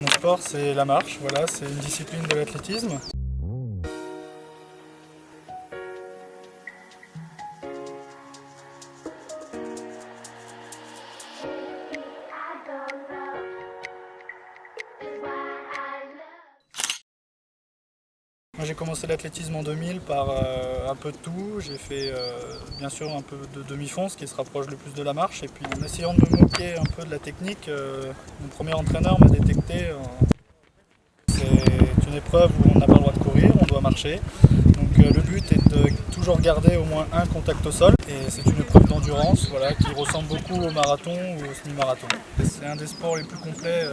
Mon sport, c'est la marche, voilà, c'est une discipline de l'athlétisme. Moi, j'ai commencé l'athlétisme en 2000 par un peu de tout. J'ai fait bien sûr un peu de demi-fond, ce qui se rapproche le plus de la marche. Et puis en essayant de me moquer un peu de la technique, mon premier entraîneur m'a détecté. C'est une épreuve où on n'a pas le droit de courir, on doit marcher. Donc le but est de toujours garder au moins un contact au sol. Et c'est une épreuve d'endurance, voilà, qui ressemble beaucoup au marathon ou au semi-marathon. C'est un des sports les plus complets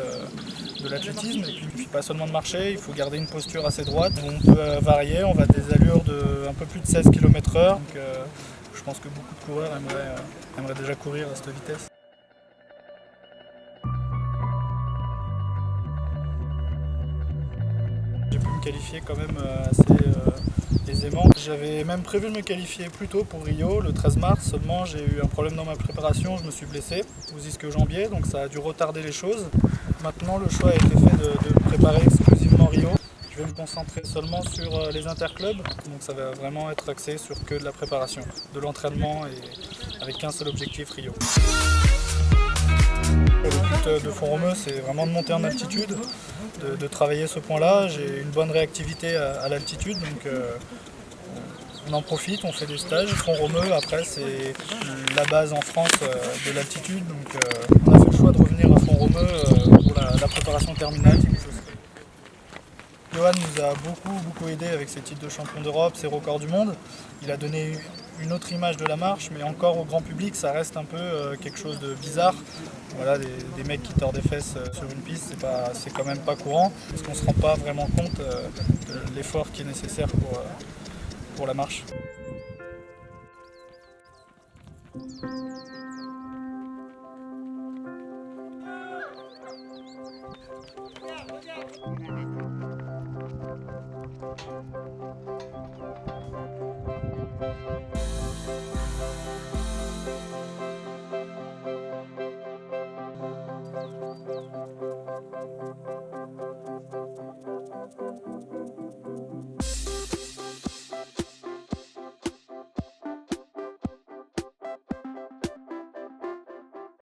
de l'athlétisme. Et puis pas seulement de marcher, il faut garder une posture assez droite. On peut varier, on va à des allures de un peu plus de 16 km/h. Donc je pense que beaucoup de coureurs aimeraient déjà courir à cette vitesse. J'ai pu me qualifier quand même assez aisément. J'avais même prévu de me qualifier plus tôt pour Rio, le 13 mars, seulement j'ai eu un problème dans ma préparation, je me suis blessé aux ischio-jambiers, donc ça a dû retarder les choses. Maintenant le choix a été fait de préparer exclusivement Rio. Je vais me concentrer seulement sur les interclubs, donc ça va vraiment être axé sur que de la préparation, de l'entraînement et avec qu'un seul objectif, Rio. Le but de Font-Romeu, c'est vraiment de monter en altitude, de travailler ce point-là. J'ai une bonne réactivité à l'altitude, donc on en profite, on fait des stages. Font-Romeu, après, c'est la base en France de l'altitude, donc on a fait le choix de revenir à Font-Romeu pour la préparation terminale. Johan nous a beaucoup aidé avec ses titres de champion d'Europe, ses records du monde. Il a donné une autre image de la marche, mais encore au grand public, ça reste un peu quelque chose de bizarre. Voilà, des mecs qui tordent des fesses sur une piste, c'est quand même pas courant, parce qu'on ne se rend pas vraiment compte de l'effort qui est nécessaire pour la marche.